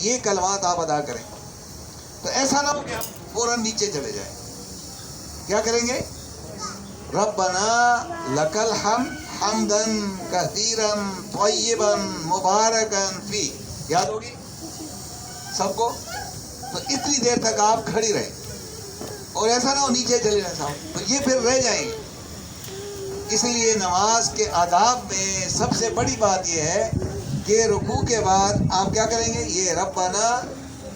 یہ کلمات آپ ادا کریں تو ایسا نہ ہو کہ ہم فوراً نیچے چلے جائیں. کیا کریں گے؟ ربنا لک الحمد حمدا کثیرا طیبا مبارکا فی. یاد ہوگی سب کو؟ تو اتنی دیر تک آپ کھڑی رہیں اور ایسا نہ ہو نیچے چلے جائیں صاحب، تو یہ پھر رہ جائیں گے. اس لیے نماز کے آداب میں سب سے بڑی بات یہ ہے کہ رکوع کے بعد آپ کیا کریں گے؟ یہ ربنا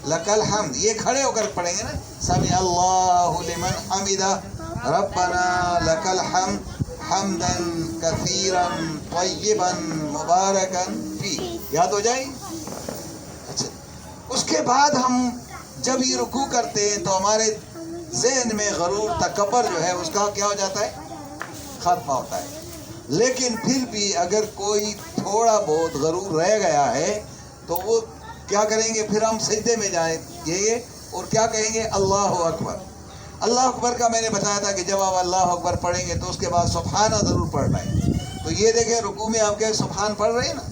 لک الحمد یہ کھڑے ہو کر پڑھیں گے نا، سمع اللہ لمن حمدہ، ربنا لک الحمد حمدا کثیرا طیبا مبارکا فی. یاد ہو جائے؟ اچھا، اس کے بعد ہم جب یہ رکوع کرتے ہیں تو ہمارے ذہن میں غرور تکبر جو ہے اس کا کیا ہو جاتا ہے؟ ختم ہوتا ہے. لیکن پھر بھی اگر کوئی تھوڑا بہت غرور رہ گیا ہے تو وہ کیا کریں گے؟ پھر ہم سجدے میں جائیں گے اور کیا کہیں گے؟ اللہ اکبر. اللہ اکبر کا میں نے بتایا تھا کہ جب آپ اللہ اکبر پڑھیں گے تو اس کے بعد سبحانہ ضرور پڑھنا ہے. تو یہ دیکھیں رکوع میں آپ کے سبحان پڑھ رہے ہیں نا،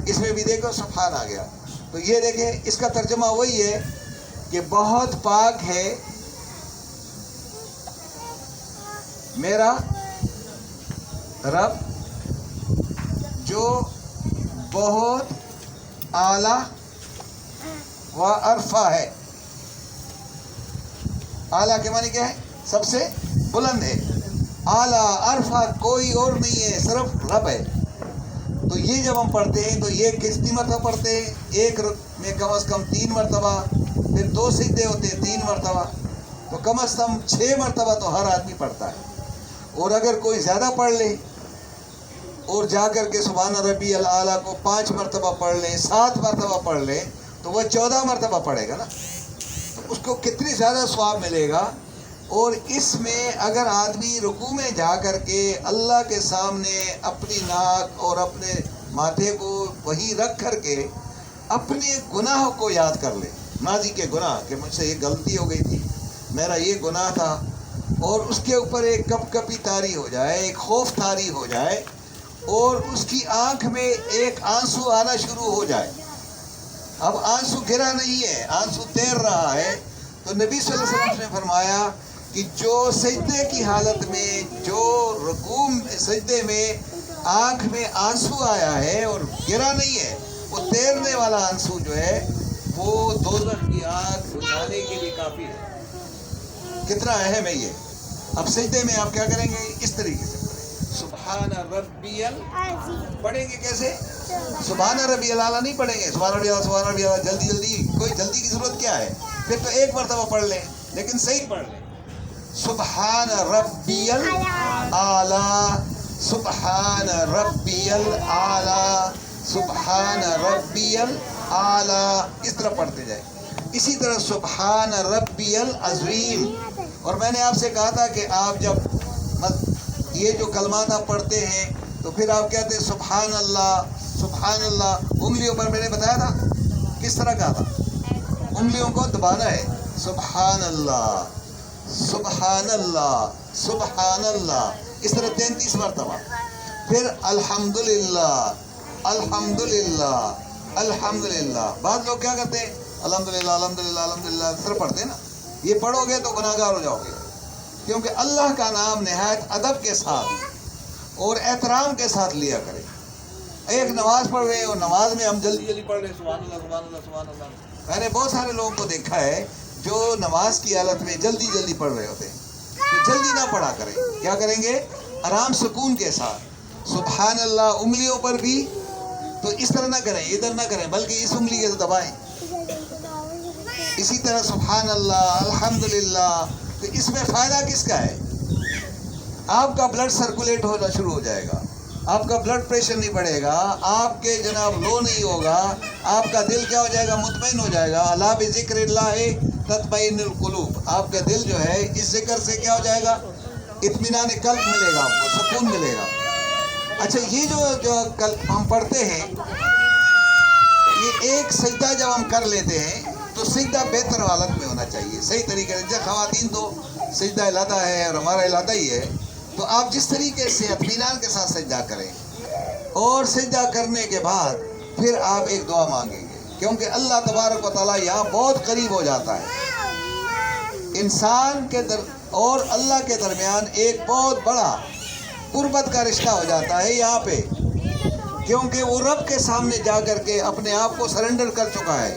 اس میں بھی دیکھو سبحان آ گیا. تو یہ دیکھیں اس کا ترجمہ وہی ہے کہ بہت پاک ہے میرا رب جو بہت اعلیٰ و عرفہ ہے. اعلیٰ کے معنی کیا ہے؟ سب سے بلند ہے. اعلیٰ عرفہ کوئی اور نہیں ہے، صرف رب ہے. تو یہ جب ہم پڑھتے ہیں تو یہ کتنی مرتبہ پڑھتے ہیں؟ ایک میں کم از کم 3 مرتبہ، پھر 2 سجدے ہوتے ہیں 3 مرتبہ، تو کم از کم 6 مرتبہ تو ہر آدمی پڑھتا ہے. اور اگر کوئی زیادہ پڑھ لے اور جا کر کے سبحان ربی الاعلیٰ کو 5 مرتبہ پڑھ لے، 7 مرتبہ پڑھ لے تو وہ 14 مرتبہ پڑھے گا نا، تو اس کو کتنی زیادہ ثواب ملے گا. اور اس میں اگر آدمی رکوع میں جا کر کے اللہ کے سامنے اپنی ناک اور اپنے ماتھے کو وہی رکھ کر کے اپنے گناہ کو یاد کر لے، ماضی کے گناہ کہ مجھ سے یہ غلطی ہو گئی تھی، میرا یہ گناہ تھا، اور اس کے اوپر ایک کپ کپی طاری ہو جائے، ایک خوف طاری ہو جائے اور اس کی آنکھ میں ایک آنسو آنا شروع ہو جائے. اب آنسو گرا نہیں ہے، آنسو تیر رہا ہے. تو نبی صلی اللہ علیہ وسلم نے فرمایا کہ جو سجدے کی حالت میں، جو رکوع سجدے میں آنکھ میں آنسو آیا ہے اور گرا نہیں ہے، وہ تیرنے والا آنسو جو ہے وہ دوزخ کی آگ بجھانے کے لیے کافی ہے. کتنا اہم ہے یہ. اب سجدے میں آپ کیا کریں گے؟ اس طریقے سے سبحان ربی پڑھیں گے. کیسے؟ سبحان ربی الاعلیٰ نہیں پڑھیں گے سبحان ربی الاعلیٰ سبحان ربی الاعلیٰ جلدی جلدی. کوئی جلدی کی ضرورت کیا ہے؟ پھر تو ایک مرتبہ پڑھ لیں لیکن صحیح پڑھ لیں. سبحان ربی الاعلیٰ سبحان ربی الاعلیٰ سبحان ربی الاعلیٰ، اس طرح پڑھتے جائیں. اسی طرح سبحان ربی العظیم. اور میں نے آپ سے کہا تھا کہ آپ جب یہ جو کلمات آپ پڑھتے ہیں تو پھر آپ کہتے ہیں سبحان اللہ سبحان اللہ. انگلیوں پر میں نے بتایا تھا کس طرح کہا تھا، انگلیوں کو دبانا ہے. سبحان اللہ سبحان اللہ سبحان اللہ، اس طرح 33 مرتبہ. پھر الحمدللہ الحمدللہ الحمدللہ. بعض لوگ کیا کرتے ہیں؟ الحمدللہ الحمدللہ الحمدللہ اس طرح پڑھتے ہیں نا. یہ پڑھو گے تو گناہ گار ہو جاؤ گے، کیونکہ اللہ کا نام نہایت ادب کے ساتھ اور احترام کے ساتھ لیا کرے. ایک نماز پڑھ رہے ہیں اور نماز میں ہم جلدی جلدی پڑھ رہے ہیں سبحان اللہ سبحان اللہ سبحان اللہ. میں نے بہت سارے لوگوں کو دیکھا ہے جو نماز کی حالت میں جلدی جلدی پڑھ رہے ہوتے ہیں. تو جلدی نہ پڑھا کریں. کیا کریں گے؟ آرام سکون کے ساتھ سبحان اللہ. انگلیوں پر بھی تو اس طرح نہ کریں، ادھر نہ کریں، بلکہ اس انگلی کے دبائیں. اسی طرح سبحان اللہ الحمدللہ. تو اس میں فائدہ کس کا ہے؟ آپ کا بلڈ سرکولیٹ ہونا شروع ہو جائے گا، آپ کا بلڈ پریشر نہیں بڑھے گا، آپ کے جناب لو نہیں ہوگا، آپ کا دل کیا ہو جائے گا؟ مطمئن ہو جائے گا. الا بذکر اللہ تطمئن القلوب. آپ کا دل جو ہے اس ذکر سے کیا ہو جائے گا؟ اطمینان قلب ملے گا، آپ کو سکون ملے گا. اچھا، یہ جو ہم پڑھتے ہیں، یہ ایک سجدہ جب ہم کر لیتے ہیں تو سجدہ بہتر حالت میں ہونا چاہیے، صحیح طریقے سے. جب خواتین تو سجدہ علیحدہ ہے اور ہمارا علیحدہ ہی ہے، تو آپ جس طریقے سے اطمینان کے ساتھ سجدہ کریں اور سجدہ کرنے کے بعد پھر آپ ایک دعا مانگیں گے. کیونکہ اللہ تبارک و تعالیٰ یہاں بہت قریب ہو جاتا ہے. انسان کے اور اللہ کے درمیان ایک بہت بڑا قربت کا رشتہ ہو جاتا ہے یہاں پہ، کیونکہ وہ رب کے سامنے جا کر کے اپنے آپ کو سرنڈر کر چکا ہے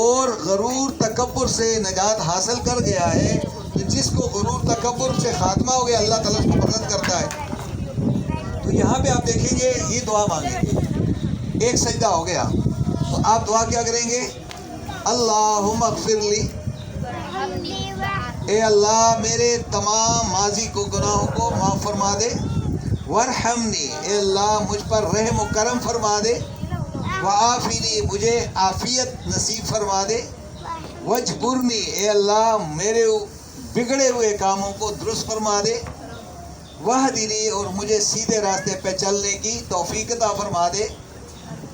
اور غرور تکبر سے نجات حاصل کر گیا ہے. تو جس کو غرور تکبر سے خاتمہ ہو گیا اللہ تعالیٰ اس کو پسند کرتا ہے. تو یہاں پہ آپ دیکھیں گے یہ دعا مانگیں گے. ایک سجدہ ہو گیا تو آپ دعا کیا کریں گے؟ اللہم اغفر لی، اے اللہ میرے تمام ماضی کو گناہوں کو معاف فرما دے. ورحمنی، اے اللہ مجھ پر رحم و کرم فرما دے. وعافینی، مجھے عافیت نصیب فرما دے. وجبرنی، اے اللہ میرے بگڑے ہوئے کاموں کو درست فرما دے. وہدنی، اور مجھے سیدھے راستے پہ چلنے کی توفیق عطا فرما دے.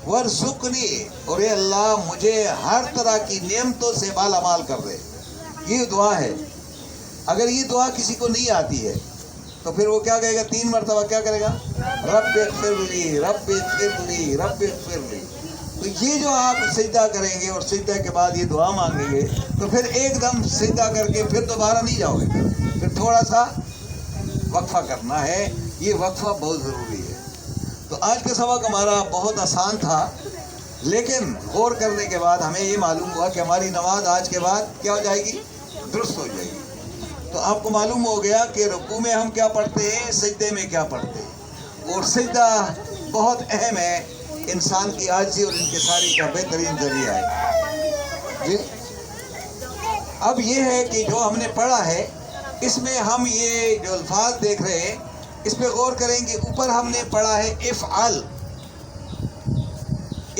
ورزقنی، اور اے اللہ مجھے ہر طرح کی نعمتوں سے مالا مال کر دے. یہ دعا ہے. اگر یہ دعا کسی کو نہیں آتی ہے تو پھر وہ کیا کہے گا؟ 3 مرتبہ کیا کرے گا؟ رب اغفر لی، رب اغفر لی، رب اغفر لی. تو یہ جو آپ سجدہ کریں گے اور سجدہ کے بعد یہ دعا مانگیں گے تو پھر ایک دم سجدہ کر کے پھر دوبارہ نہیں جاؤ گے. پھر تھوڑا سا وقفہ کرنا ہے. یہ وقفہ بہت ضروری ہے. تو آج کا سبق ہمارا بہت آسان تھا، لیکن غور کرنے کے بعد ہمیں یہ معلوم ہوا کہ ہماری نماز آج کے بعد کیا ہو جائے گی؟ درست ہو جائے گی. تو آپ کو معلوم ہو گیا کہ رکوع میں ہم کیا پڑھتے ہیں، سجدے میں کیا پڑھتے ہیں. اور سجدہ بہت اہم ہے، انسان کی عاجزی اور انکساری کا بہترین ذریعہ ہے. جی اب یہ ہے کہ جو ہم نے پڑھا ہے اس میں ہم یہ جو الفاظ دیکھ رہے ہیں اس پہ غور کریں گے. اوپر ہم نے پڑھا ہے افعل،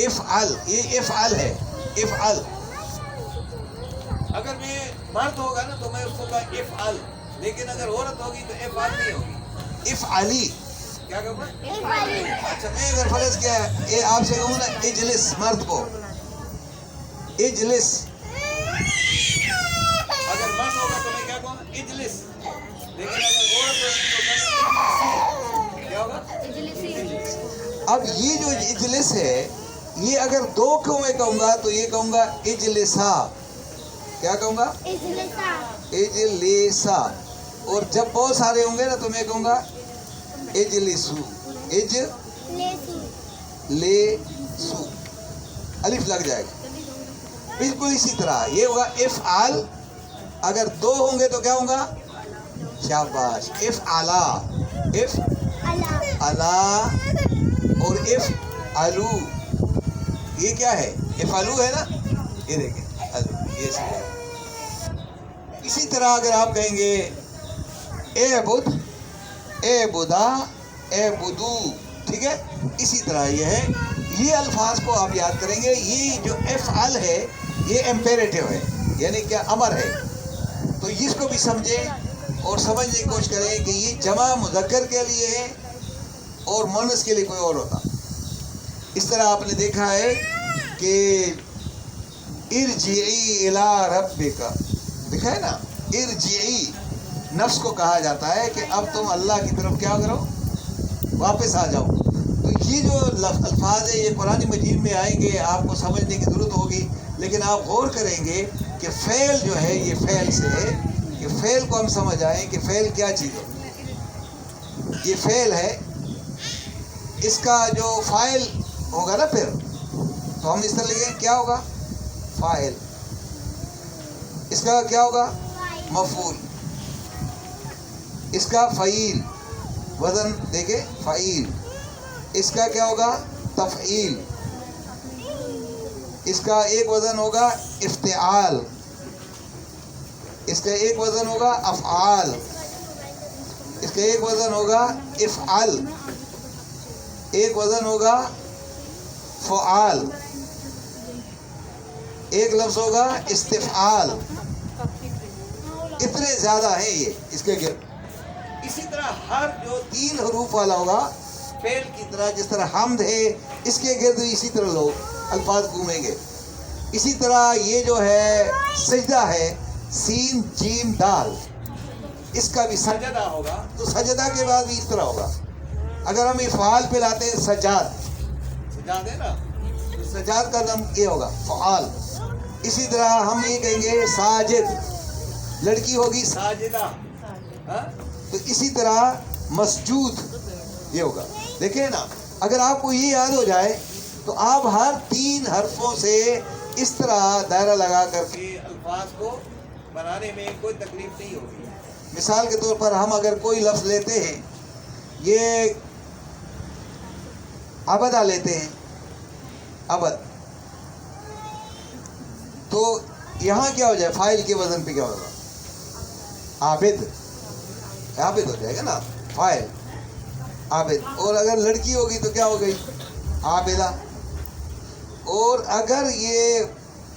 افعل، یہ افعل ہے. افعل اگر میں مرد ہوگا نا تو میں اس کو کہا افعل، لیکن اگر عورت ہوگی تو افعل نہیں ہوگی. افعلی کیا کہوں؟ اچھا میں اگر فرض کیا ہے آپ سے کہوں نا اجلس، مرد کو اجلس، اگر مرد ہوگا تو میں کیا کہوں؟ اجلس. لیکن اگر عورت ہوگی تو کیا ہوگا؟ اب یہ جو اجلس ہے یہ اگر 2 کو میں کہوں گا تو یہ کہوں گا اجلسا. کیا کہوں گا؟ اجلسا. اور جب بہت سارے ہوں گے نا تو میں کہوں گا اجلسو، اجلسو، الف لگ جائے گا. بالکل اسی طرح یہ ہوگا افعال. اگر 2 ہوں گے تو کیا ہوگا؟ شاباش، افعلا، افعلا اور افعلو. یہ کیا ہے؟ افعلو ہے نا، یہ دیکھیں یہ ہے. اسی طرح اگر آپ کہیں گے اعبد، اعبدا، اعبدو، ٹھیک ہے، اسی طرح یہ ہے. یہ الفاظ کو آپ یاد کریں گے. یہ جو افعل ہے یہ امپیریٹو ہے، یعنی کہ امر ہے. تو اس کو بھی سمجھیں اور سمجھنے کی کوشش کریں کہ یہ جمع مذکر کے لیے ہے اور مؤنث کے لیے کوئی اور ہوتا. اس طرح آپ نے دیکھا ہے کہ ارجعی الی ربک، دیکھا ہے نا، ارجعی، نفس کو کہا جاتا ہے کہ اب تم اللہ کی طرف کیا کرو؟ واپس آ جاؤ. تو یہ جو الفاظ ہے یہ قرآن مجید میں آئیں گے، آپ کو سمجھنے کی ضرورت ہوگی. لیکن آپ غور کریں گے کہ فعل جو ہے یہ فعل سے ہے، کہ فعل کو ہم سمجھ آئیں کہ فعل کیا چیز ہے. یہ فعل ہے، اس کا جو فاعل ہوگا نا پھر تو ہم اس طرح لکھیں کیا ہوگا؟ فاعل. اس کا کیا ہوگا؟ مفعول. اس کا فعیل، وزن دیکھیں فعیل. اس کا کیا ہوگا؟ تفعیل. اس کا ایک وزن ہوگا افتعال. اس کا ایک وزن ہوگا افعال. اس کا ایک وزن ہوگا افعل. ایک وزن ہوگا فعال. ایک لفظ ہوگا استفعال. اتنے زیادہ ہیں یہ اس کے گرد. اسی طرح ہر جو 3 حروف والا ہوگا فعل کی طرح، جس طرح حمد ہے اس کے گرد اسی طرح لوگ الفاظ گھومیں گے. اسی طرح یہ جو ہے سجدہ ہے، سین جیم دال، اس کا بھی سجدہ ہوگا. تو سجدہ کے بعد بھی اس طرح ہوگا. اگر ہم افعال پہ لاتے ہیں سجاد، سجاد ہے نا، سجاد کا نام یہ ہوگا فعال. اسی طرح ہم یہ کہیں گے ساجد, لڑکی ہوگی ساجدہ, تو اسی طرح مسجود یہ ہوگا. دیکھیں نا, اگر آپ کو یہ یاد ہو جائے تو آپ ہر 3 حرفوں سے اس طرح دائرہ لگا کر کے الفاظ کو بنانے میں کوئی تکلیف نہیں ہوگی. مثال کے طور پر ہم اگر کوئی لفظ لیتے ہیں, یہ عبدہ لیتے ہیں, عبد, تو یہاں کیا ہو جائے, فاعل کے وزن پہ کیا ہوگا, عابد, عابد ہو جائے گا نا, فاعل عابد. اور اگر لڑکی ہوگی تو کیا ہو گئی, عابدہ. اور اگر یہ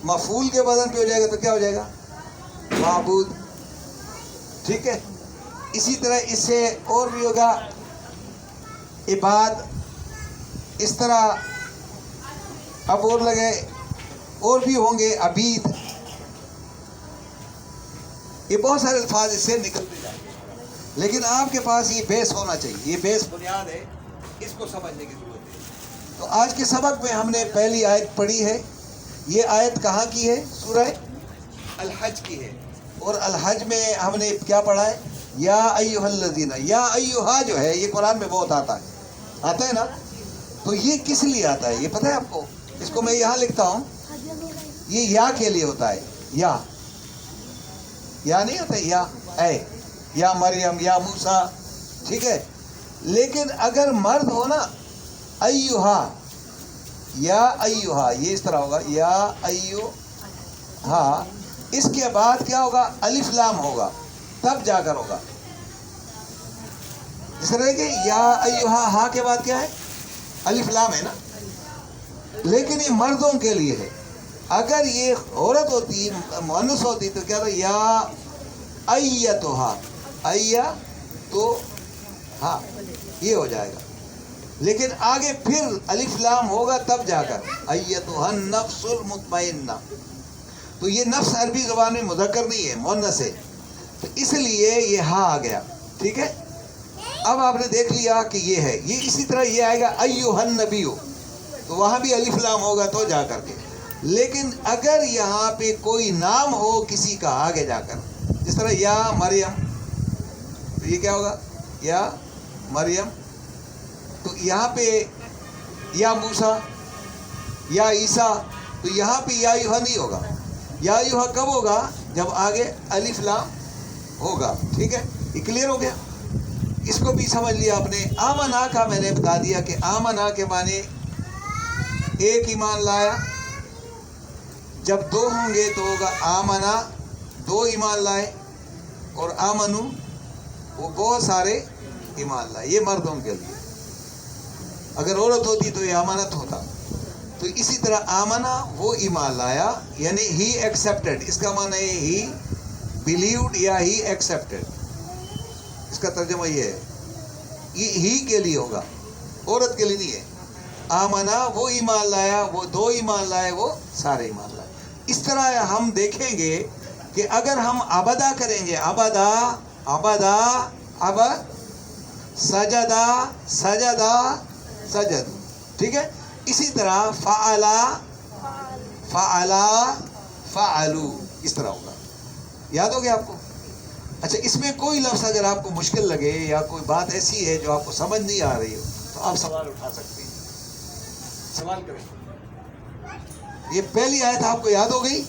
مفعول کے وزن پہ ہو جائے گا تو کیا ہو جائے گا, معبود. ٹھیک ہے. اسی طرح اس سے اور بھی ہوگا عباد, اس طرح اب اور لگے اور بھی ہوں گے, عبید. یہ بہت سارے الفاظ اس سے نکلتے جائیں گے, لیکن آپ کے پاس یہ بیس ہونا چاہیے. یہ بیس بنیاد ہے, اس کو سمجھنے کی ضرورت ہے. تو آج کے سبق میں ہم نے پہلی آیت پڑھی ہے. یہ آیت کہاں کی ہے, سورہ الحج کی ہے. اور الحج میں ہم نے کیا پڑھا ہے, یا ایھا الذین. یا ایھا جو ہے یہ قرآن میں بہت آتا ہے نا. تو یہ کس لیے آتا ہے یہ پتہ ہے آپ کو؟ اس کو میں یہاں لکھتا ہوں, یہ یا کے لیے ہوتا ہے. یا نہیں ہوتا, یا اے, یا مریم, یا موسیٰ, ٹھیک ہے. لیکن اگر مرد ہو نا, ایھا, یا ایھا, یہ اس طرح ہوگا, یا ایھا. اس کے بعد کیا ہوگا, الف لام ہوگا, تب جا کر ہوگا. اس طرح کہ یا ایھا, ہا کے بعد کیا ہے, الف لام ہے نا. لیکن یہ مردوں کے لیے ہے. اگر یہ عورت ہوتی, مؤنث ہوتی, تو کیا تھا, یا ایتھا, ایا تو ہاں یہ ہو جائے گا. لیکن آگے پھر الف لام ہوگا تب جا کر ایتھا النفس المطمئنہ. تو یہ نفس عربی زبان میں مذکر نہیں ہے, مؤنث ہے, تو اس لیے یہ ہاں آ گیا. ٹھیک ہے. اب آپ نے دیکھ لیا کہ یہ ہے. یہ اسی طرح یہ آئے گا ایھا النبی, تو وہاں بھی الف لام ہوگا تو جا کر کے. لیکن اگر یہاں پہ کوئی نام ہو کسی کا آگے جا کر, جس طرح یا مریم, تو یہ کیا ہوگا, یا مریم. تو یہاں پہ یا موسیٰ, یا عیسیٰ, تو یہاں پہ یا ایھا نہیں ہوگا. یا ایھا کب ہوگا, جب آگے الف لام ہوگا. ٹھیک ہے. یہ کلیئر ہو گیا. اس کو بھی سمجھ لیا آپ نے. آمنا کا میں نے بتا دیا کہ آمنا کے معنی ایک ایمان لایا, جب 2 ہوں گے تو ہوگا آمنا, 2 ایمان لائے. اور آمنو, وہ بہت سارے ایمان لائے. یہ مردوں کے لیے. اگر عورت ہوتی تو یہ امانت ہوتا. تو اسی طرح آمنا, وہ ایمان لایا, یعنی ہی ایکسیپٹڈ. اس کا معنی ہے ہی بلیوڈ یا ہی ایکسیپٹڈ. اس کا ترجمہ یہ ہے. یہ ہی کے لیے ہوگا, عورت کے لیے نہیں ہے. آمنا, وہ ایمان لایا, وہ 2 ایمان لائے, وہ سارے ایمان لائے. اس طرح ہم دیکھیں گے کہ اگر ہم عبدہ کریں گے, عبدہ, عبدہ, عبد, سجدہ, سجدہ, سجد. ٹھیک ہے. اسی طرح فعلا, فعلا, فعلو, اس طرح ہوگا. یاد ہو گیا آپ کو؟ اچھا, اس میں کوئی لفظ اگر آپ کو مشکل لگے یا کوئی بات ایسی ہے جو آپ کو سمجھ نہیں آ رہی ہو تو آپ سوال اٹھا سکتے ہیں. سوال کریں. یہ پہلی آیت آپ کو یاد ہو گئی؟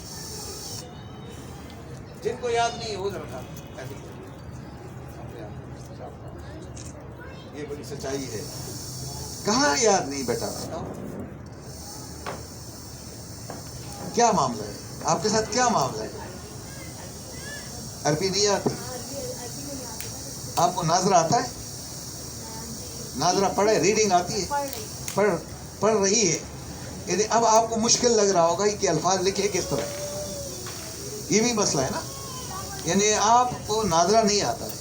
جن کو یاد نہیں ہے وہ ذرا یہ بڑی سچائی ہے. کہاں یاد نہیں بیٹا؟ کیا معاملہ ہے آپ کے ساتھ, کیا معاملہ ہے؟ عربی نہیں آتی آپ کو؟ ناظرہ آتا ہے؟ ناظرہ پڑھے, ریڈنگ آتی ہے, پڑھ رہی ہے. یعنی اب آپ کو مشکل لگ رہا ہوگا کہ الفاظ لکھے کس طرح. یہ بھی مسئلہ ہے نا. یعنی آپ کو ناظرہ نہیں آتا ہے.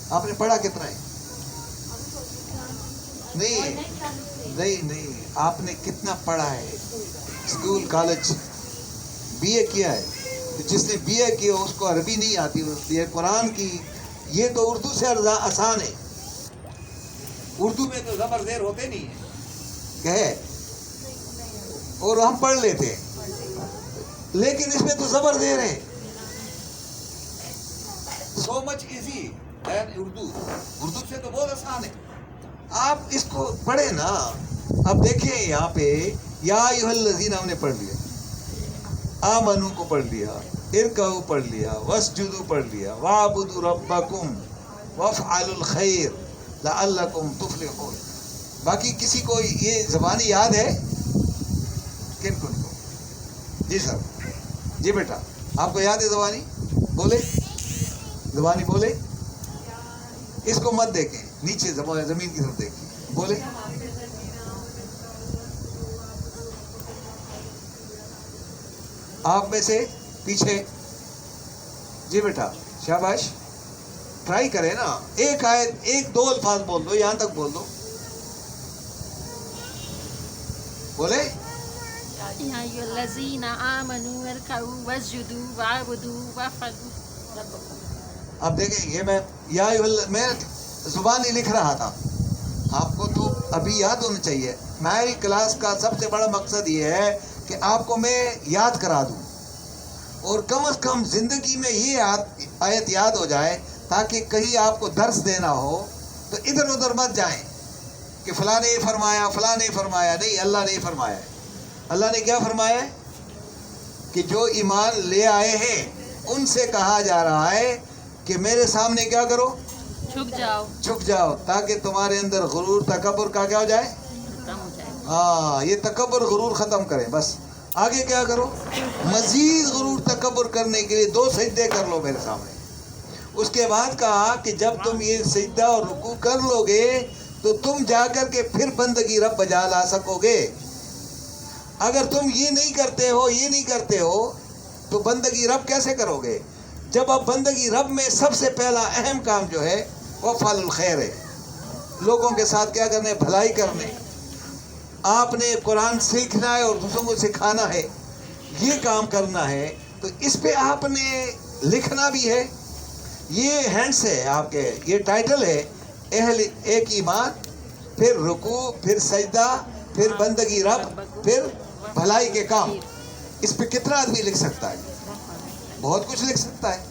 آپ نے پڑھا کتنا ہے؟ نہیں, آپ نے کتنا پڑھا ہے؟ اسکول, کالج, بی اے کیا ہے. جس نے بی اے کیا اس کو عربی نہیں آتی. یہ قرآن کی, یہ تو اردو سے آسان ہے. اردو میں تو زبر زیر ہوتے نہیں ہیں. کہے اور ہم پڑھ لیتے ہیں، لیکن اس میں تو زبر دے رہے. سو مچ ایزی دین اردو. اردو سے تو بہت آسان ہے. آپ اس کو پڑھیں نا. اب دیکھیں یہاں پہ یا ایھا الذین ہم نے پڑھ لیا، آمنو کو پڑھ لیا، ارکعوا پڑھ لیا، واسجدوا پڑھ لیا، واعبدوا ربکم وافعلوا الخیر لعلکم تفلحون. باقی کسی کو یہ زبانی یاد ہے؟ کن کو؟ جی سر. جی بیٹا آپ کو یاد ہے زبانی؟ بولے زبانی بولے. اس کو مت دیکھیں، نیچے زمین کی طرف دیکھیں. بولے آپ میں سے پیچھے. جی بیٹا شاباش. ٹرائی کریں نا. ایک آیت، ایک دو الفاظ بول دو، یہاں تک بول دو. بولے یا ایھا الذین آمنوا ارکعوا واسجدوا واعبدوا وافعلوا ربکم. اب دیکھیں یہ میں زبانی لکھ رہا تھا. آپ کو تو ابھی یاد ہونا چاہیے. میری کلاس کا سب سے بڑا مقصد یہ ہے کہ آپ کو میں یاد کرا دوں، اور کم از کم زندگی میں یہ آیت یاد ہو جائے، تاکہ کہیں آپ کو درس دینا ہو تو ادھر ادھر مت جائیں کہ فلاں نے فرمایا، فلاں نے فرمایا. نہیں، اللہ نے فرمایا. اللہ نے کیا فرمایا ہے؟ کہ جو ایمان لے آئے ہیں ان سے کہا جا رہا ہے کہ میرے سامنے کیا کرو؟ جھک جاؤ، تاکہ تمہارے اندر غرور تکبر کا کیا ہو جائے؟ ختم ہو جائے. ہاں، یہ تکبر غرور ختم کریں. بس آگے کیا کرو؟ مزید غرور تکبر کرنے کے لیے 2 سجدے کر لو میرے سامنے. اس کے بعد کہا کہ جب تم یہ سجدہ اور رکوع کر لو گے تو تم جا کر کے پھر بندگی رب بجا لا سکو گے. اگر تم یہ نہیں کرتے ہو تو بندگی رب کیسے کرو گے؟ جب اب بندگی رب میں سب سے پہلا اہم کام جو ہے وہ فعل الخیر ہے. لوگوں کے ساتھ کیا کرنے؟ بھلائی کرنے. آپ نے قرآن سیکھنا ہے اور دوسروں کو سکھانا ہے، یہ کام کرنا ہے. تو اس پہ آپ نے لکھنا بھی ہے. یہ ہینڈس ہے آپ کے، یہ ٹائٹل ہے اہل ایک ایمان، پھر رکوع، پھر سجدہ، پھر بندگی رب، پھر بھلائی کے کام. اس پہ کتنا آدمی لکھ سکتا ہے؟ بہت کچھ لکھ سکتا ہے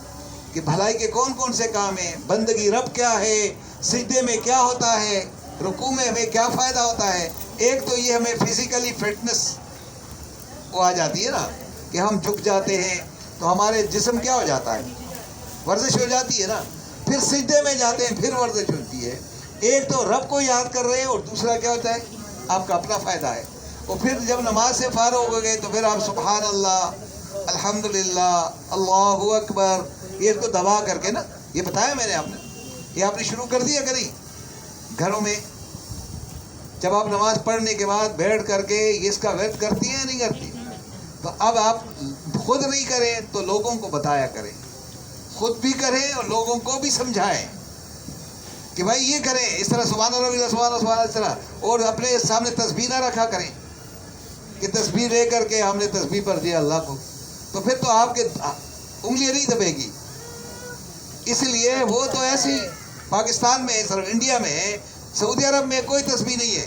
کہ بھلائی کے کون کون سے کام ہیں، بندگی رب کیا ہے، سجدے میں کیا ہوتا ہے، رکوع میں ہمیں کیا فائدہ ہوتا ہے. ایک تو یہ ہمیں فزیکلی فٹنس وہ آ جاتی ہے نا، کہ ہم جھک جاتے ہیں تو ہمارے جسم کیا ہو جاتا ہے؟ ورزش ہو جاتی ہے نا. پھر سجدے میں جاتے ہیں، پھر ورزش ہوتی ہے. ایک تو رب کو یاد کر رہے ہیں، اور دوسرا کیا ہوتا ہے؟ آپ کا اپنا فائدہ ہے. اور پھر جب نماز سے فارغ ہو گئے تو پھر آپ سبحان اللہ، الحمدللہ، اللہ اکبر، یہ اس کو دبا کر کے نا، یہ بتایا میں نے آپ نے، یہ آپ نے شروع کر دیا کہ نہیں؟ گھروں میں جب آپ نماز پڑھنے کے بعد بیٹھ کر کے اس کا ورد کرتی ہیں یا نہیں کرتی؟ تو اب آپ خود نہیں کریں تو لوگوں کو بتایا کریں، خود بھی کریں اور لوگوں کو بھی سمجھائیں کہ بھائی یہ کریں، اس طرح سبحان اللہ، سبحان اللہ، سبحان اللہ، اس طرح. اور اپنے سامنے تسبیح نہ رکھا کریں کہ تسبیح لے کر کے ہم نے تسبیح پڑھ دیا اللہ کو، تو پھر تو آپ کے انگلیاں نہیں دبے گی. اس لیے وہ تو ایسی پاکستان میں، صرف انڈیا میں، سعودی عرب میں کوئی تسبیح نہیں ہے.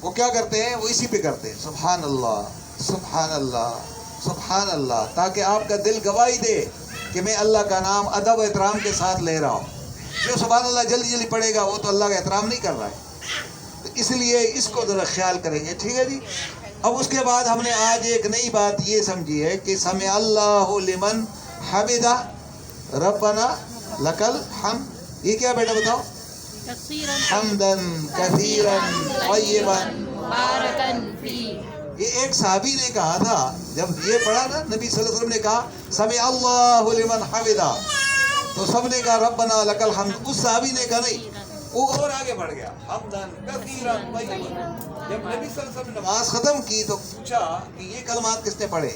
وہ کیا کرتے ہیں؟ وہ اسی پہ کرتے ہیں، سبحان اللہ، سبحان اللہ، سبحان اللہ، تاکہ آپ کا دل گواہی دے کہ میں اللہ کا نام ادب و احترام کے ساتھ لے رہا ہوں. جو سبحان اللہ جلدی جلدی پڑھے گا وہ تو اللہ کا احترام نہیں کر رہا ہے. تو اس لیے اس کو ذرا خیال کریں گے، ٹھیک ہے جی. اب اس کے بعد ہم نے آج ایک نئی بات یہ سمجھی ہے کہ سمع اللہ لمن حمدہ ربنا لک الحمد. یہ کیا بیٹا بتاؤ؟ حمدن کثیرا طیبا مبارکا فیہ. یہ ایک صحابی نے کہا تھا، جب یہ پڑھا نا نبی صلی اللہ علیہ وسلم نے کہا سمع اللہ لمن حمدہ، تو سب نے کہا ربنا لک الحمد. اس صحابی نے کہا نہیں، وہ اور آگے بڑھ گیا، حمدن کثیرا طیبا. جب نبی صلی اللہ علیہ وسلم نے نماز ختم کی تو پوچھا کہ یہ کلمات کس نے پڑھے؟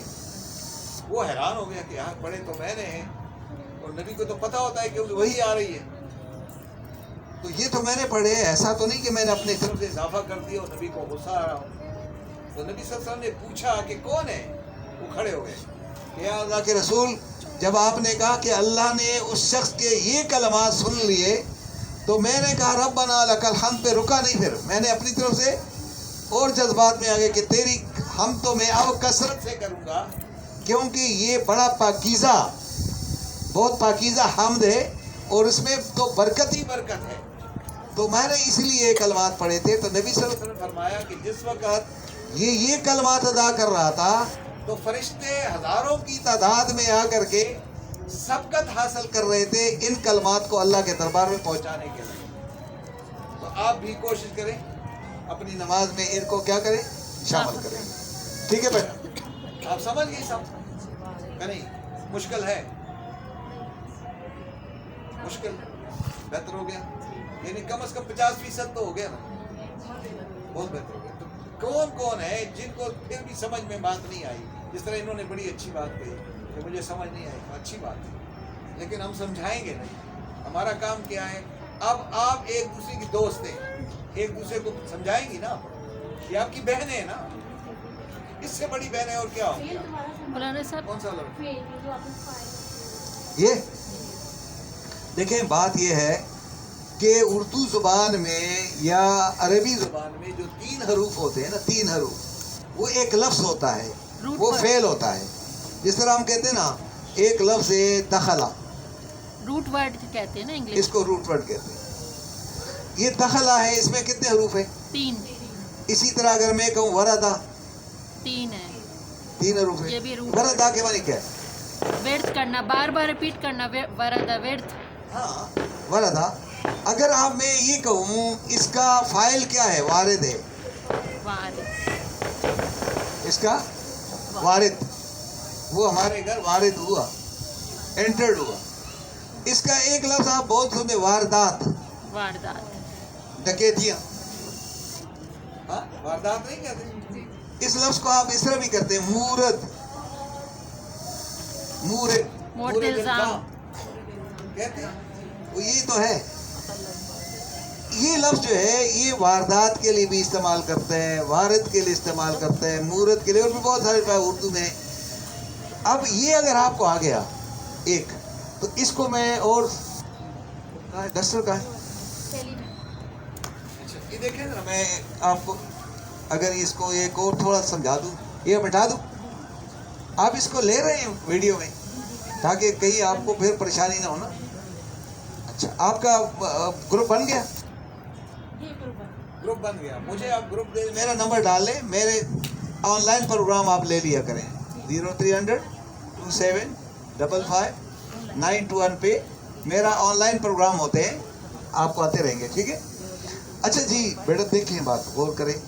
وہ حیران ہو گیا کہ ہاں پڑھے تو میں نے ہیں، اور نبی کو تو پتہ ہوتا ہے کہ وہی آ رہی ہے. تو یہ تو میں نے پڑھے، ایسا تو نہیں کہ میں نے اپنے طرف سے اضافہ کر دیا اور نبی کو غصہ آ رہا ہوں. تو نبی صلی اللہ علیہ وسلم نے پوچھا کہ کون ہے؟ وہ کھڑے ہو گئے کہ یا اللہ کے رسول، جب آپ نے کہا کہ اللہ نے اس شخص کے یہ کلمات سن لیے تو میں نے کہا ربنا لک الحمد پہ رکا نہیں، پھر میں نے اپنی طرف سے اور جذبات میں آگے کہ تیری ہم تو میں اب کثرت سے کروں گا کیونکہ یہ بڑا پاکیزہ بہت پاکیزہ حمد ہے اور اس میں تو برکت ہی برکت ہے. تو میں نے اس لیے یہ کلمات پڑھے تھے. تو نبی صلی اللہ علیہ وسلم نے فرمایا کہ جس وقت یہ کلمات ادا کر رہا تھا تو فرشتے ہزاروں کی تعداد میں آ کر کے سبقت حاصل کر رہے تھے ان کلمات کو اللہ کے دربار میں پہنچانے کے لیے. تو آپ بھی کوشش کریں اپنی نماز میں ان کو کیا کریں شامل کریں. ٹھیک ہے بھائی آپ سمجھ گئے سب کہ نہیں؟ مشکل ہے مشکل بہتر ہو گیا یعنی کم از کم 50% تو ہو گیا نا بہت بہتر ہو گیا. تو کون ہے جن کو پھر بھی سمجھ میں بات نہیں آئی؟ جس طرح انہوں نے بڑی اچھی بات کہی کہ مجھے سمجھ نہیں آئی. اچھی بات ہے لیکن ہم سمجھائیں گے نہیں. ہمارا کام کیا ہے؟ اب آپ ایک دوسرے کی دوست ہیں ایک دوسرے کو سمجھائیں گی نا. یہ آپ کی بہن ہے نا اس سے بڑی بہن ہے اور کیا ہو گیا. مولانا صاحب کون سا لفظ یہ دیکھیں بات یہ ہے کہ اردو زبان میں یا عربی زبان میں جو 3 حروف ہوتے ہیں نا 3 حروف وہ ایک لفظ ہوتا ہے وہ فعل ہوتا ہے. جس طرح ہم کہتے ہیں نا ایک لفظ ہے دخلا روٹ ورڈ کہتے ہیں نا اس انگلش. کو روٹ ورڈ کہتے ہیں. یہ دخلا ہے اس میں کتنے حروف ہیں 3 اسی طرح اگر میں کہوں وردا 3 ہے. 3 حروف یہ ہیں. بھی روٹ وردا کے معنی کیا ہے؟ ورد کرنا بار بار ریپیٹ کرنا ورد ورد. ہاں وردا. اگر آپ میں یہ کہوں اس کا فاعل کیا ہے؟ وارد ہے. وارد اس کا وارد وہ ہمارے گھر وارد ہوا انٹرڈ ہوا. اس کا ایک لفظ آپ بہت سنتے واردات واردات. ڈکیتیاں. ہاں واردات نہیں کہتے. اس لفظ کو آپ اس طرح بھی کرتے ہیں مورد مورد الزام کہتے ہیں. وہ یہی تو ہے. یہ لفظ جو ہے یہ واردات کے لیے بھی استعمال کرتے ہیں وارد کے لیے استعمال کرتے ہیں مورد کے لیے اور بھی بہت سارے اردو میں. اب یہ اگر آپ کو آ گیا ایک تو اس کو میں اور ڈسٹر کا ہے یہ دیکھیں نا میں آپ کو اگر اس کو ایک اور تھوڑا سمجھا دوں یہ بٹھا دوں. آپ اس کو لے رہے ہیں ویڈیو میں تاکہ کہیں آپ کو پھر پریشانی نہ ہو نا. اچھا آپ کا گروپ بن گیا گروپ بن گیا. مجھے آپ گروپ دے میرا نمبر ڈال لیں. میرے آن لائن پروگرام آپ لے لیا کریں 0300 2755 921 پہ میرا آن لائن پروگرام ہوتے ہیں آپ کو آتے رہیں گے. ٹھیک ہے. اچھا جی بیٹا دیکھیں بات غور کریں.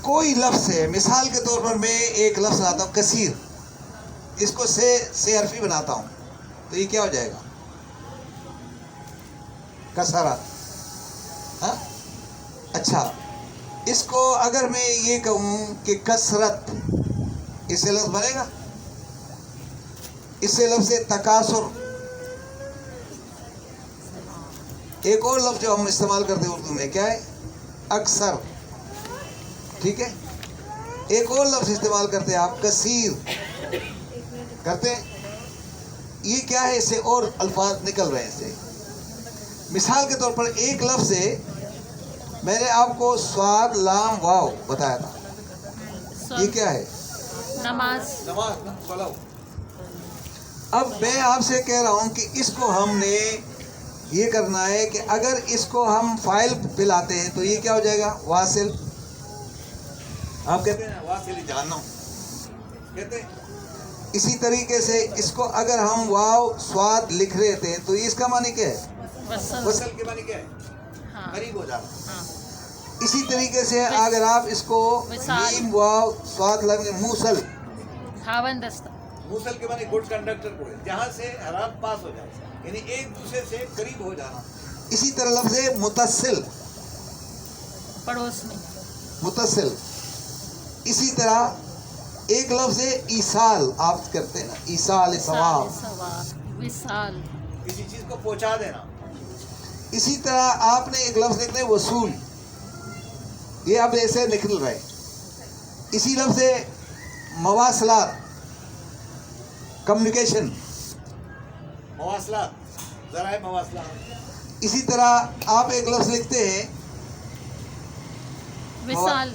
کوئی لفظ ہے مثال کے طور پر میں ایک لفظ لاتا ہوں کثیر. اس کو سے حرفی بناتا ہوں تو یہ کیا ہو جائے گا؟ کسرہ. ہاں اچھا اس کو اگر میں یہ کہوں کہ کثرت اس سے لفظ بنے گا؟ اس سے لفظ تکاثر. ایک اور لفظ جو ہم استعمال کرتے ہیں اردو میں کیا ہے؟ اکثر. ٹھیک ہے. ایک اور لفظ استعمال کرتے ہیں آپ کثیر کرتے ہیں. یہ کیا ہے؟ اس سے اور الفاظ نکل رہے ہیں اس سے. مثال کے طور پر ایک لفظ ہے میں نے آپ کو سواد لام واو بتایا تھا. یہ کیا ہے؟ نماز. نماز. اب میں آپ سے کہہ رہا ہوں کہ اس کو ہم نے یہ کرنا ہے کہ اگر اس کو ہم فائل پہ لاتے ہیں تو یہ کیا ہو جائے گا؟ واصل. آپ کہتے ہیں واصل جہنم کہتے ہیں. اسی طریقے سے اس کو اگر ہم واو سواد لکھ رہے تھے تو اس کا معنی کیا ہے؟ وصل کے معنی کیا ہے؟ قریب ہو جانا. اسی طریقے سے اگر آپ اس کو میم واو سواد لگنے موصل خاوندستہ. موصل کے معنی گڈ کنڈکٹر کو جہاں سے حرارت پاس ہو جائے یعنی ایک دوسرے سے قریب ہو جانا. اسی طرح لفظ ہے متصل پڑوس میں. متصل. اسی طرح ایک لفظ ہے ایصال. آپ کرتے ہیں نا ایصال ثواب وصال کسی چیز کو پہنچا دینا. اسی طرح آپ نے ایک لفظ لکھنا ہے وصول. یہ اب ایسے نکل رہے. اسی لفظ ہے مواصلات کمیونیکیشن مواصلات ذرائع مواصلات. اسی طرح آپ ایک لفظ لکھتے ہیں وصال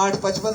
8:55।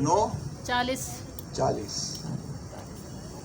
9:40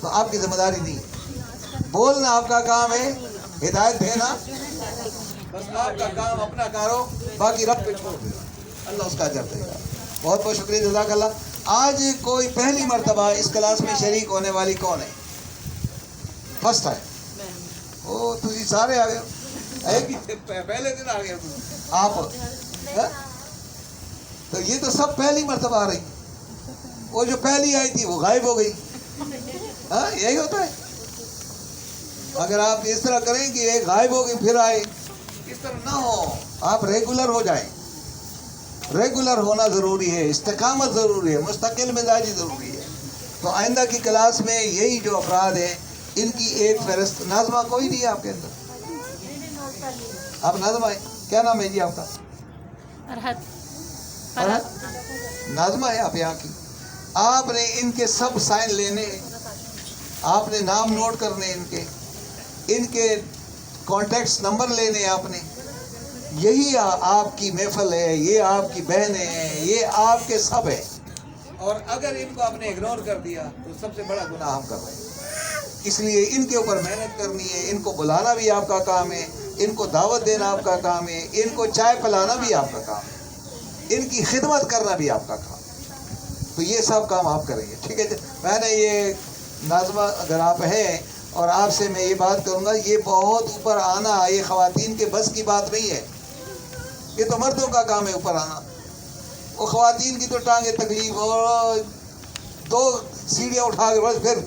تو آپ کی ذمہ داری نہیں. بولنا آپ کا کام ہے, ہدایت دینا بس آپ کا کام اپنا کارو, باقی رب پہ چھوڑ دے, اللہ اس کا اجر دے گا. بہت بہت شکریہ, جزاک اللہ. آج کوئی پہلی مرتبہ اس کلاس میں شریک ہونے والی کون ہے؟ First time. او تسی سارے آ گئے ہو, ایک ہی پہلے دن آ گئے ہو آپ. تو یہ تو سب پہلی مرتبہ آ رہی. وہ جو پہلی آئی تھی وہ غائب ہو گئی. ہاں یہی ہوتا ہے. اگر آپ اس طرح کریں کہ ایک غائب ہو گئی پھر آئے, اس طرح نہ ہو. آپ ریگولر ہو جائیں. ریگولر ہونا ضروری ہے, استقامت ضروری ہے, مستقل مزاجی ضروری ہے. تو آئندہ کی کلاس میں یہی جو افراد ہیں ان کی ایک فہرست. ناظمہ کوئی نہیں ہے آپ کے اندر؟ آپ ناظمہ ہے, کیا نام ہے جی آپ کا؟ فرحت. ناظمہ ہے آپ یہاں کی. آپ نے ان کے سب سائن لینے, آپ نے نام نوٹ کرنے, ان کے کانٹیکٹس نمبر لینے آپ نے. یہی آپ کی محفل ہے, یہ آپ کی بہنیں ہیں, یہ آپ کے سب ہیں. اور اگر ان کو آپ نے اگنور کر دیا تو سب سے بڑا گناہ ہم کر رہے ہیں. اس لیے ان کے اوپر محنت کرنی ہے. ان کو بلانا بھی آپ کا کام ہے, ان کو دعوت دینا آپ کا کام ہے, ان کو چائے پلانا بھی آپ کا کام ہے, ان کی خدمت کرنا بھی آپ کا کام. تو یہ سب کام آپ کریں گے, ٹھیک ہے. میں نے یہ ناظمہ اگر آپ ہیں اور آپ سے میں یہ بات کروں گا, یہ بہت اوپر آنا یہ خواتین کے بس کی بات نہیں ہے. یہ تو مردوں کا کام ہے اوپر آنا. وہ خواتین کی تو ٹانگیں تکلیف اور 2 سیڑھیاں اٹھا کے بس پھر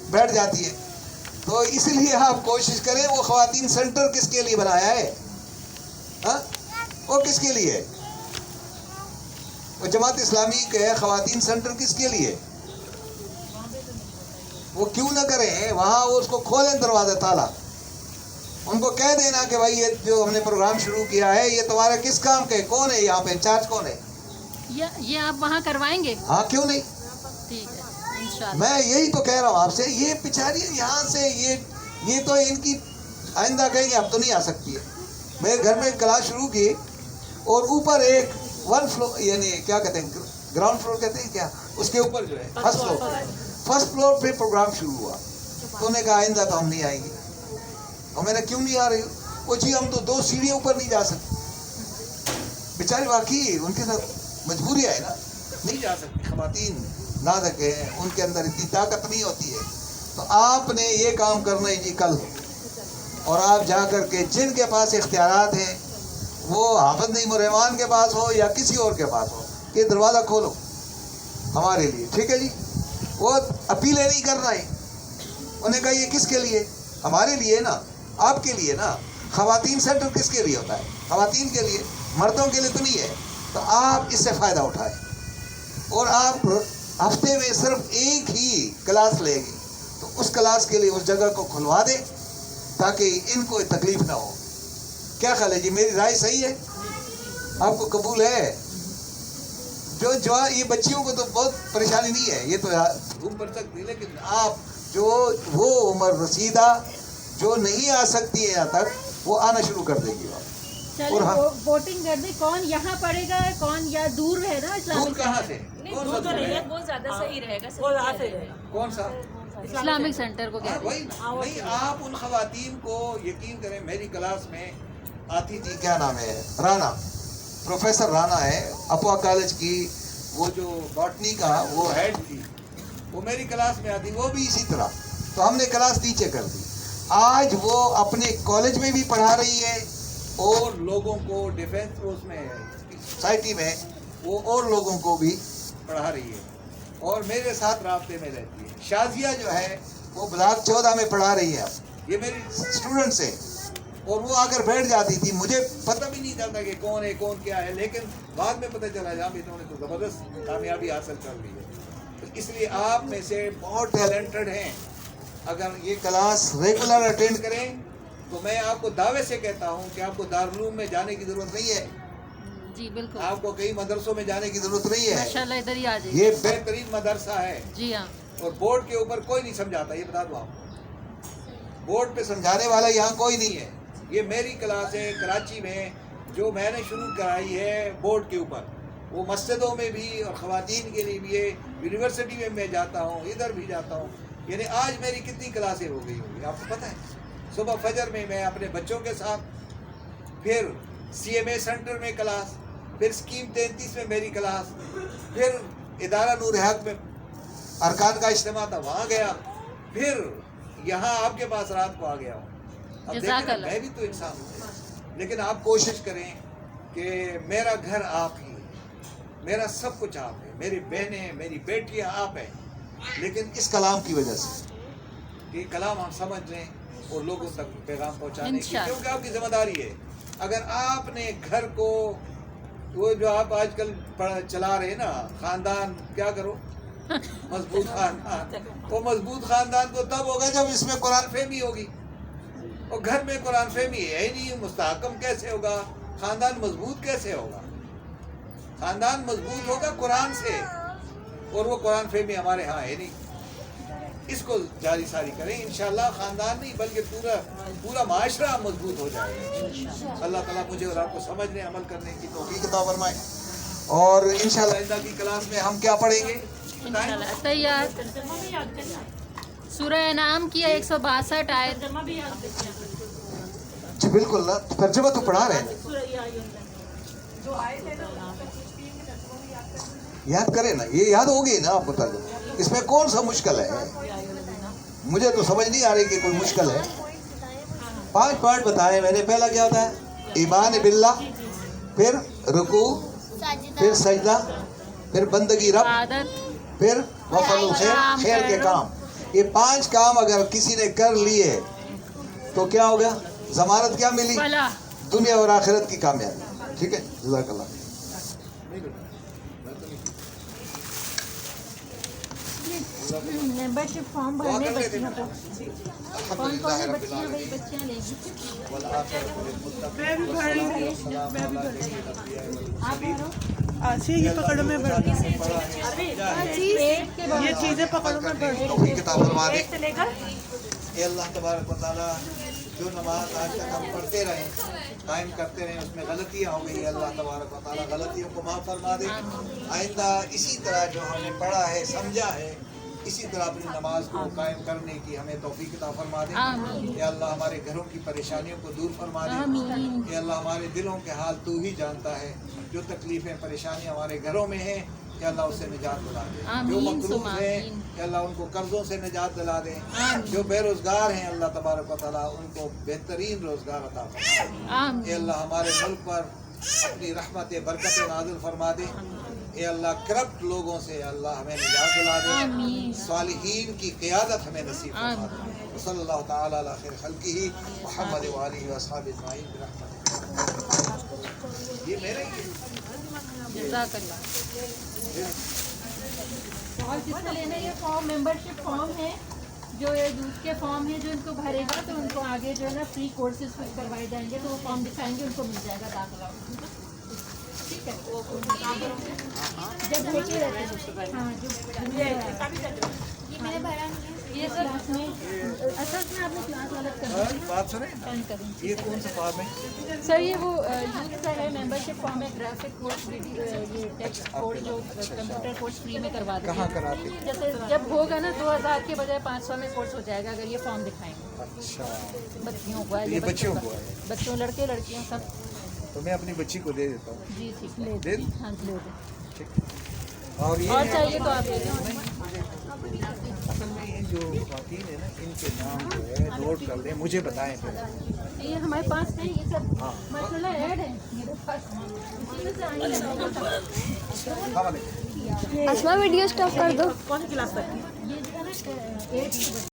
بیٹھ جاتی ہے. تو اس لیے آپ کوشش کریں. وہ خواتین سینٹر کس کے لیے بنایا ہے؟ ہاں وہ کس کے لیے ہے؟ وہ جماعت اسلامی کے خواتین سینٹر کس کے لیے؟ وہ کیوں نہ کریں وہاں, وہ اس کو کھولیں دروازہ تالا. ان کو کہہ دینا کہ بھائی یہ جو ہم نے پروگرام شروع کیا ہے یہ تمہارے کس کام کے, کون ہے یہاں پہ انچارج, کون ہے؟ یہ آپ وہاں کروائیں گے؟ ہاں کیوں نہیں, ٹھیک ہے انشاءاللہ. میں یہی تو کہہ رہا ہوں آپ سے. یہ بیچاری یہاں سے یہ تو ان کی آئندہ کہیں گے اب تو نہیں آ سکتی ہے. میرے گھر میں کلاس شروع کی اور اوپر ایک 1 فلور, یعنی کیا کہتے ہیں گراؤنڈ فلور کہتے ہیں کیا, اس کے اوپر جو ہے فرسٹ فلور پہ پروگرام شروع ہوا. تو انہوں نے کہا آئندہ تو ہم نہیں آئیں گے. اور میں نے کیوں نہیں آ رہی؟ وہ جی ہم تو 2 سیڑھیاں اوپر نہیں جا سکتے. بیچارے واقعی ان کے ساتھ مجبوری ہے نا, نہیں جا سکتی. خواتین نازک ہیں, ان کے اندر اتنی طاقت نہیں ہوتی ہے. تو آپ نے یہ کام کرنا ہے جی کل, اور آپ جا کر کے جن کے پاس اختیارات ہیں, وہ حافظ نعیم الرحمان کے پاس ہو یا کسی اور کے پاس ہو, یہ دروازہ کھولو ہمارے لیے, ٹھیک ہے جی. وہ اپیلیں نہیں کرنا ہے. انہوں نے کہا یہ کس کے لیے؟ ہمارے لیے نا, آپ کے لیے نا. خواتین سینٹر کس کے لیے ہوتا ہے؟ خواتین کے لیے, مردوں کے لیے تو نہیں ہے. تو آپ اس سے فائدہ اٹھائیں, اور آپ ہفتے میں صرف ایک ہی کلاس لیں گے تو اس کلاس کے لیے اس جگہ کو کھلوا دیں تاکہ ان کو تکلیف نہ ہو. کیا خیال ہے جی, میری رائے صحیح ہے؟ آپ کو قبول ہے؟ جو یہ بچیوں کو تو بہت پریشانی نہیں ہے, یہ تو گھوم پھر سکتی, لیکن آپ جو وہ عمر رسیدہ جو نہیں آ سکتی ہے یہاں تک, وہ آنا شروع کر دے گی. چلیے ووٹنگ کر دیں, کون یہاں پڑے گا, کون یا دور ہے نا اسلامک. دور کہاں سے؟ دور تو نہیں ہے, بہت زیادہ صحیح رہے گا. کون سا اسلامک سینٹر کو کہتے ہیں. نہیں, آپ ان خواتین کو یقین کریں, میری کلاس میں آتی تھی, کیا نام ہے, رانا, پروفیسر رانا ہے, اپوا کالج کی, وہ جو باٹنی کا وہ ہیڈ تھی, وہ میری کلاس میں آتی. وہ بھی اسی طرح. تو ہم نے کلاس نیچے کر دی. آج وہ اپنے کالج میں بھی پڑھا رہی ہے اور لوگوں کو ڈیفینس اس میں سوسائٹی میں وہ اور لوگوں کو بھی پڑھا رہی ہے, اور میرے ساتھ رابطے میں رہتی ہے. شازیہ جو ہے وہ بلاک 14 میں پڑھا رہی ہے. یہ میری اسٹوڈنٹس ہے, اور وہ آ کر بیٹھ جاتی تھی. مجھے پتہ بھی نہیں چلتا کہ کون ہے کون کیا ہے, لیکن بعد میں پتہ چلا جہاں انہوں نے تو زبردست کامیابی حاصل کر لی ہے. اس لیے آپ میں سے بہت ٹیلنٹڈ ہیں. اگر یہ کلاس ریگولر اٹینڈ کریں تو میں آپ کو دعوے سے کہتا ہوں کہ آپ کو دارالعلوم میں جانے کی ضرورت نہیں ہے. جی بالکل, آپ کو کئی مدرسوں میں جانے کی ضرورت نہیں ہے. ماشاءاللہ ادھر ہی آ جائیے. یہ بہترین مدرسہ ہے. جی ہاں, اور بورڈ کے اوپر کوئی نہیں سمجھاتا, یہ بتا دو آپ, بورڈ پہ سمجھانے والا یہاں کوئی نہیں ہے. یہ میری کلاس ہے کراچی میں جو میں نے شروع کرائی ہے بورڈ کے اوپر, وہ مسجدوں میں بھی اور خواتین کے لیے بھی ہے, یونیورسٹی میں میں جاتا ہوں, ادھر بھی جاتا ہوں. یعنی آج میری کتنی کلاسیں ہو گئی ہوگی آپ کو پتہ ہے. صبح فجر میں اپنے بچوں کے ساتھ, پھر CMA سینٹر میں کلاس, پھر اسکیم 33 میں میری کلاس, پھر ادارہ نور حق میں ارکان کا اجتماع تھا وہاں گیا, پھر یہاں آپ کے پاس رات کو آ گیا ہوں. اب دیکھیں میں بھی تو انسان ہوں, لیکن آپ کوشش کریں کہ میرا گھر آپ ہی ہے, میرا سب کچھ آپ ہے, میری بہنیں, میری بیٹیاں آپ ہیں, لیکن اس کلام کی وجہ سے یہ کلام ہم سمجھ لیں اور لوگوں تک پیغام پہنچانے کی, کیونکہ آپ کی ذمہ داری ہے. اگر آپ نے گھر کو, وہ جو آپ آج کل چلا رہے ہیں نا خاندان, کیا کرو مضبوط خاندان, وہ مضبوط خاندان تو تب ہوگا جب اس میں قرآن فہمی ہوگی, اور گھر میں قرآن فہمی ہے ہی نہیں, مستحکم کیسے ہوگا, خاندان مضبوط کیسے ہوگا. خاندان مضبوط ہوگا قرآن سے, اور وہ قرآن فہمی ہمارے ہاں ہے نہیں. اس کو جاری ساری کریں انشاءاللہ, خاندان نہیں بلکہ پورا معاشرہ مضبوط ہو جائے گا. اللہ تعالیٰ مجھے اور آپ کو سمجھنے عمل کرنے کی توفیق عطا فرمائے. اور انشاءاللہ آئندہ کی کلاس میں ہم کیا پڑھیں گے؟ تیار. سورہ انعام کی 162 آیت. جی بالکل, ترجمہ تو پڑھا رہے ہیں, یاد کریں نا, یہ یاد ہوگی نا آپ کو ترجمہ, اس میں کون سا مشکل ہے؟ مجھے تو سمجھ نہیں آ رہی کہ کوئی مشکل ہے. 5 پارٹ بتائے میں نے. پہلا کیا ہوتا ہے؟ ایمان باللہ, پھر رکوع, پھر سجدہ, پھر بندگی رب, پھر وفعل الخیر, خیر کے کام. یہ 5 کام اگر کسی نے کر لیے تو کیا ہوگا؟ ضمانت کیا ملی؟ دنیا اور آخرت کی کامیابی. ٹھیک ہے, جزاک اللہ. ممبرشپ فارم بھرنے بچیوں کو, کون کون سی بچیاں وہی بچیاں لیں گی. آپ بھرو, یہ پکڑو میں بڑھ یہ چیزیں پکڑو میں بڑھ. کتاب فرما دے. اے اللہ تبارک و تعالیٰ, جو نماز آج تک ہم پڑھتے رہے, قائم کرتے رہے, اس میں غلطیاں ہو گئی, اللہ تبارک و تعالیٰ غلطیوں کو معاف فرما دے. آئندہ اسی طرح جو ہم نے پڑھا ہے, سمجھا ہے, اسی طرح اپنی نماز کو قائم کرنے کی ہمیں توفیق عطا فرما دے. اے اللہ ہمارے گھروں کی پریشانیوں کو دور فرما دے. اے اللہ ہمارے دلوں کے حال تو ہی جانتا ہے. جو تکلیفیں پریشانیاں ہمارے گھروں میں ہیں, کہ اللہ اس سے نجات دلا دے. جو مقروض ہیں, کہ اللہ ان کو قرضوں سے نجات دلا دے. جو بے روزگار ہیں, اللہ تبارک و تعالیٰ ان کو بہترین روزگار عطا فرما دے. اے اللہ ہمارے ملک پر اپنی رحمت برکت نازل فرما دے. اے اللہ کرپٹ لوگوں سے اللہ ہمیں نجات دلا دے. صالحین کی قیادت ہمیں نصیب فرما دے. صلی اللہ تعالیٰ علی خیر خلقہ محمد وآلہ واصحابہ اجمعین برحمتہ. یہ میرے ہی جزاک اللہ. اور جس سے لینا یہ فارم ممبرشپ فارم ہے, جو یہ یوتھ کے فارم ہے, جو ان کو بھرے گا تو ان کو آگے جو ہے نا فری کورسز کچھ کروائے جائیں گے, تو وہ فارم دکھائیں گے, ان کو مل جائے گا داخلہ. ٹھیک ہے, جب بھیجے رہتے ہیں. ہاں, جو میں نے بھرا یہ کلاس میں, اصل میں آپ نے کلاس الگ کرنی بات سنیں. یہ کون سا فارم ہے سر؟ یہ وہ یوتھ کا ہے, ممبرشپ فارم ہے. گرافک کورس, یہ ٹیکسٹ کورس, جو کمپیوٹر کورس فری میں کروا دیں. کہاں کراتے؟ جیسے جب ہوگا نا 2000 کے بجائے 500 میں کورس ہو جائے گا, اگر یہ فارم دکھائیں گے. اچھا, بچیوں کو ہے, یہ بچیوں کو ہے, بچوں, لڑکے لڑکیوں سب. تو میں اپنی بچی کو دے دیتا ہوں. جی ٹھیک, لے دے دیں. ہاں لے دیں. ٹھیک. اور یہ اور چاہیے تو آپ لے لیں. اصل میں یہ جو خواتین ہیں نا, ان کے نام جو ہے نوٹ کر لیں, مجھے بتائیں پھر. یہ ہمارے پاس ہے, یہ سب مسئلہ ایڈ ہے میرے پاس. السلام علیکم. اسما ویڈیو اسٹاپ کر دو. کون سی کلاس تک؟ یہ جو ہے نا 8